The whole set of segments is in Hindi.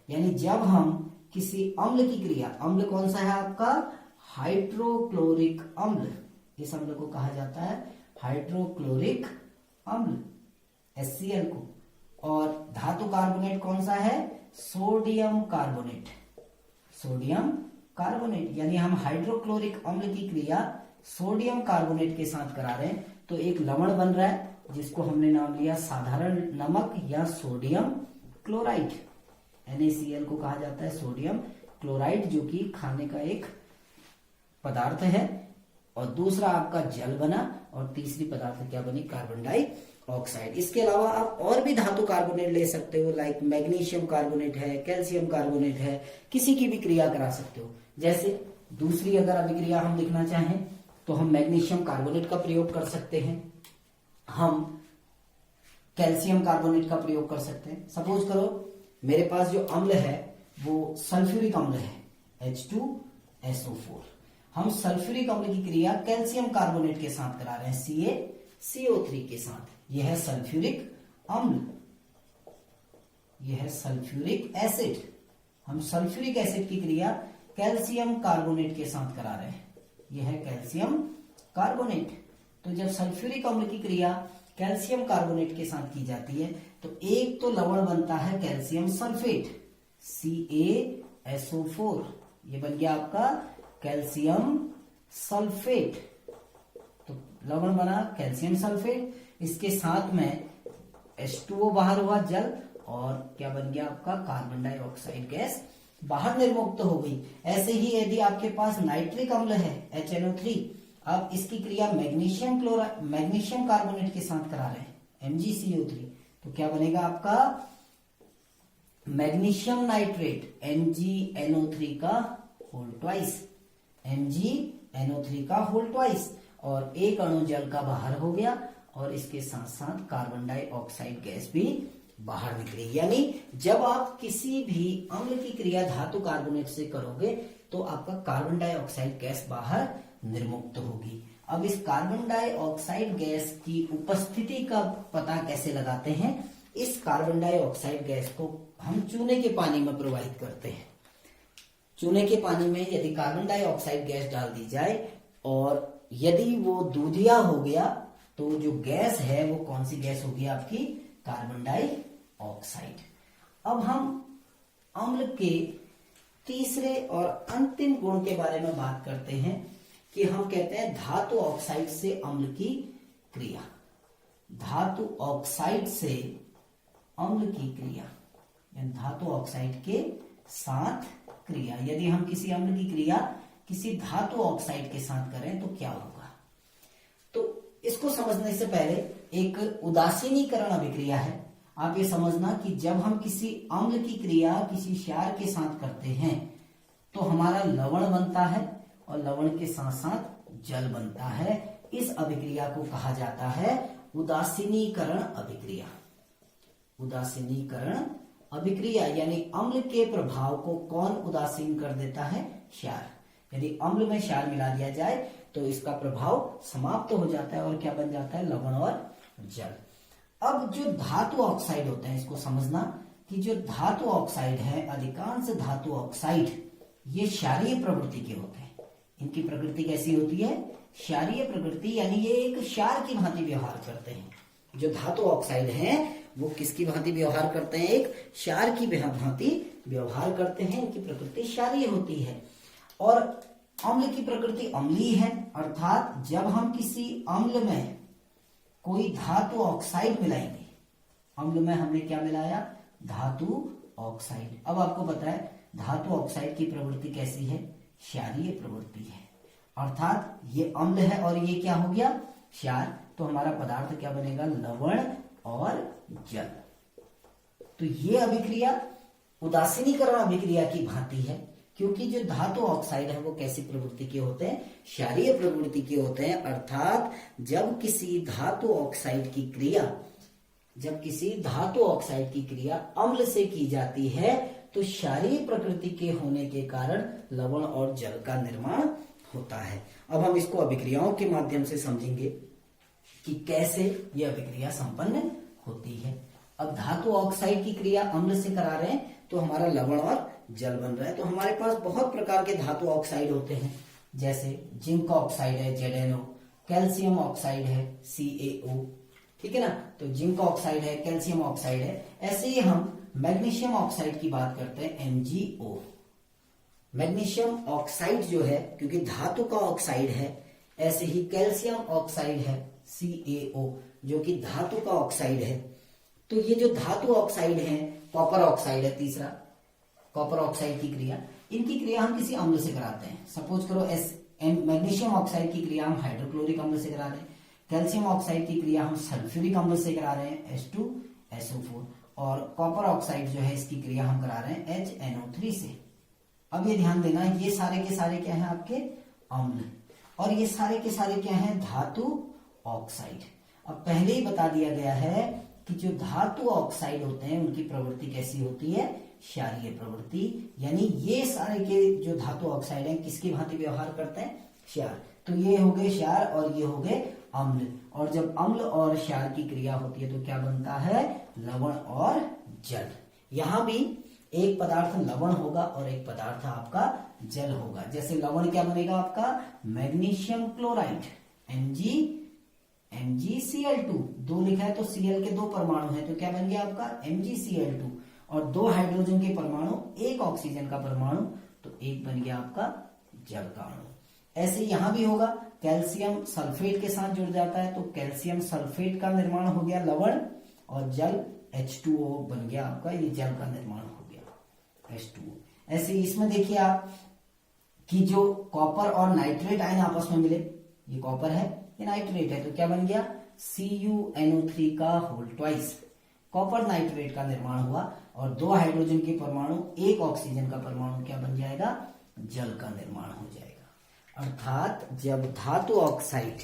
यानी जब हम किसी अम्ल की क्रिया, अम्ल कौन सा है आपका, हाइड्रोक्लोरिक अम्ल, इस अम्ल को कहा जाता है हाइड्रोक्लोरिक अम्ल, HCl को, और धातु कार्बोनेट कौन सा है, सोडियम कार्बोनेट, सोडियम कार्बोनेट, यानी हम हाइड्रोक्लोरिक अम्ल की क्रिया सोडियम कार्बोनेट के साथ करा रहे हैं, तो एक लवण बन रहा है जिसको हमने नाम लिया साधारण नमक या सोडियम क्लोराइड, NaCl को कहा जाता है सोडियम क्लोराइड, जो कि खाने का एक पदार्थ है। और दूसरा आपका जल बना, और तीसरी पदार्थ क्या बनी, कार्बन डाइऑक्साइड। इसके अलावा आप और भी धातु कार्बोनेट ले सकते हो, लाइक मैग्नीशियम कार्बोनेट है, कैल्शियम कार्बोनेट है, किसी की भी क्रिया करा सकते हो। जैसे दूसरी अगर अभिक्रिया हम लिखना चाहें तो हम मैग्नीशियम कार्बोनेट का प्रयोग कर सकते हैं, हम कैल्शियम कार्बोनेट का प्रयोग कर सकते हैं। सपोज करो मेरे पास जो अम्ल है वो सल्फ्यूरिक अम्ल है H2SO4, हम सल्फ्यूरिक अम्ल की क्रिया कैल्शियम कार्बोनेट के साथ करा रहे हैं CaCO3 के साथ, यह है सल्फ्यूरिक अम्ल, यह है सल्फ्यूरिक एसिड, हम सल्फ्यूरिक एसिड की क्रिया कैल्शियम कार्बोनेट के साथ करा रहे हैं, यह है कैल्शियम कार्बोनेट। तो जब सल्फ्यूरिक अम्ल की क्रिया कैल्शियम कार्बोनेट के साथ की जाती है तो एक तो लवण बनता है कैल्शियम सल्फेट CaSO4, ये बन गया आपका कैल्शियम सल्फेट, तो लवण बना कैल्शियम सल्फेट, इसके साथ में H2O बाहर हुआ जल, और क्या बन गया आपका कार्बन डाइऑक्साइड गैस बाहर निर्मुक्त हो गई। ऐसे ही यदि आपके पास नाइट्रिक अम्ल है HNO3, आप इसकी क्रिया मैग्नीशियम कार्बोनेट के साथ करा रहे हैं MgCO3, तो क्या बनेगा आपका मैग्नीशियम नाइट्रेट MgNO3 का होल ट्वाइस, MgNO3 का होल ट्वाइस, और एक अणु जल का बाहर हो गया, और इसके साथ साथ कार्बन डाइऑक्साइड गैस भी बाहर निकलेगी। यानी जब आप किसी भी अम्ल की क्रिया धातु कार्बोनेट से करोगे तो आपका कार्बन डाइऑक्साइड गैस बाहर निर्मुक्त होगी। अब इस कार्बन डाइऑक्साइड गैस की उपस्थिति का पता कैसे लगाते हैं, इस कार्बन डाइऑक्साइड गैस को हम चूने के पानी में प्रवाहित करते हैं। चूने के पानी में यदि कार्बन डाइऑक्साइड गैस डाल दी जाए और यदि वो दूधिया हो गया तो जो गैस है वो कौन सी गैस होगी आपकी, कार्बन डाइऑक्साइड। अब हम अम्ल के तीसरे और अंतिम गुण के बारे में बात करते हैं कि हम कहते हैं धातु ऑक्साइड से अम्ल की क्रिया, धातु ऑक्साइड से अम्ल की क्रिया, यानी धातु ऑक्साइड के साथ क्रिया। यदि हम किसी अम्ल की क्रिया किसी धातु ऑक्साइड के साथ करें तो क्या होगा, तो इसको समझने से पहले एक उदासीनीकरण अभिक्रिया है। आप ये समझना कि जब हम किसी अम्ल की क्रिया किसी क्षार के साथ करते हैं तो हमारा लवण बनता है और लवण के साथ साथ जल बनता है। इस अभिक्रिया को कहा जाता है उदासीनीकरण अभिक्रिया। उदासीनीकरण अभिक्रिया यानी अम्ल के प्रभाव को कौन उदासीन कर देता है, क्षार। यदि अम्ल में क्षार मिला दिया जाए तो इसका प्रभाव समाप्त हो जाता है और क्या बन जाता है, लवण और जल। अब जो धातु ऑक्साइड होते हैं, इसको समझना कि जो धातु ऑक्साइड है, अधिकांश धातु ऑक्साइड ये क्षारीय प्रवृत्ति के होते हैं। इनकी प्रकृति कैसी होती है, क्षारीय प्रकृति, यानी ये एक क्षार की भांति व्यवहार करते हैं। जो धातु ऑक्साइड हैं वो किसकी भांति व्यवहार करते हैं, एक क्षार की भांति व्यवहार करते हैं। इनकी प्रकृति क्षारीय होती है। और अम्ल की प्रकृति अम्लीय है, अर्थात जब हम किसी अम्ल में कोई धातु ऑक्साइड मिलाएंगे, अम्ल में हमने क्या मिलाया, धातु ऑक्साइड। अब आपको पता है धातु ऑक्साइड की प्रवृत्ति कैसी है, क्षारीय प्रवृत्ति है, अर्थात ये अम्ल है और ये क्या हो गया, क्षार। तो हमारा पदार्थ क्या बनेगा, लवण और जल। तो ये अभिक्रिया उदासीनीकरण अभिक्रिया की भांति है, क्योंकि जो धातु ऑक्साइड है वो कैसी प्रवृत्ति के होते हैं, क्षारीय प्रवृत्ति के होते हैं। अर्थात जब किसी धातु ऑक्साइड की क्रिया, जब किसी धातु ऑक्साइड की क्रिया अम्ल से की जाती है तो क्षारीय प्रकृति के होने के कारण लवण और जल का निर्माण होता है। अब हम इसको अभिक्रियाओं के माध्यम से समझेंगे कि कैसे यह अभिक्रिया संपन्न होती है। अब धातु ऑक्साइड की क्रिया अम्ल से करा रहे हैं तो हमारा लवण और जल बन रहा है। तो हमारे पास बहुत प्रकार के धातु ऑक्साइड होते हैं, जैसे जिंक ऑक्साइड है ZnO, कैल्शियम ऑक्साइड है CaO, ठीक है ना। तो जिंक ऑक्साइड है, कैल्शियम ऑक्साइड है। ऐसे ही हम मैग्नीशियम ऑक्साइड की बात करते हैं MgO। मैग्नीशियम ऑक्साइड जो है, क्योंकि धातु का ऑक्साइड है, ऐसे ही कैल्शियम ऑक्साइड है CaO, जो कि धातु का ऑक्साइड है। तो ये जो धातु ऑक्साइड है, कॉपर ऑक्साइड है तीसरा, कॉपर ऑक्साइड की क्रिया, इनकी क्रिया हम किसी अम्ल से कराते हैं। सपोज करो मैग्नीशियम ऑक्साइड की क्रिया हम हाइड्रोक्लोरिक अम्ल से करा रहे हैं, कैल्शियम ऑक्साइड की क्रिया हम सल्फ्यूरिक अम्ल से करा रहे हैं H2SO4, और कॉपर ऑक्साइड जो है इसकी क्रिया हम करा रहे हैं HNO3 से। अब ये ध्यान देना, ये सारे के सारे क्या हैं आपके अम्ल, और ये सारे के सारे क्या हैं धातु ऑक्साइड। अब पहले ही बता दिया गया है कि जो धातु ऑक्साइड होते हैं उनकी प्रवृत्ति कैसी होती है, क्षारीय प्रवृत्ति, यानी ये सारे के जो धातु ऑक्साइड हैं किसकी भांति व्यवहार करते हैं, क्षार। तो ये हो गए क्षार और ये हो गए अम्ल, और जब अम्ल और क्षार की क्रिया होती है तो क्या बनता है, लवण और जल। यहां भी एक पदार्थ लवण होगा और एक पदार्थ आपका जल होगा। जैसे लवण क्या बनेगा आपका, मैग्नीशियम क्लोराइड MgCl2, 2 लिखा है तो Cl के 2 परमाणु है, तो क्या बन गया आपका MgCl2, और 2 हाइड्रोजन के परमाणु, 1 ऑक्सीजन का परमाणु, तो एक बन गया आपका जल का अणु। ऐसे यहां भी होगा, कैल्शियम सल्फेट के साथ जुड़ जाता है तो कैल्शियम सल्फेट का निर्माण हो गया लवण, और जल H2O बन गया आपका, ये जल का निर्माण हो गया H2O। ऐसे इसमें देखिए आप कि जो कॉपर और नाइट्रेट आयन आपस में मिले, ये कॉपर है ये नाइट्रेट है, तो क्या बन गया CuNO3 का होल ट्वाइस, कॉपर नाइट्रेट का निर्माण हुआ, और 2 हाइड्रोजन के परमाणु, 1 ऑक्सीजन का परमाणु क्या बन जाएगा, जल का निर्माण हो जाएगा। अर्थात जब धातु ऑक्साइड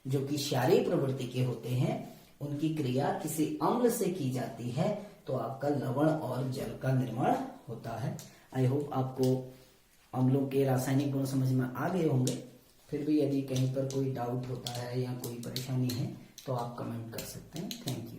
जो कि क्षारीय प्रवृत्ति के होते हैं उनकी क्रिया किसी अम्ल से की जाती है तो आपका लवण और जल का निर्माण होता है। आई होप आपको अम्लों के रासायनिक गुण समझ में आ गए होंगे। फिर भी यदि कहीं पर कोई डाउट होता है या कोई परेशानी है तो आप कमेंट कर सकते हैं। Thank you.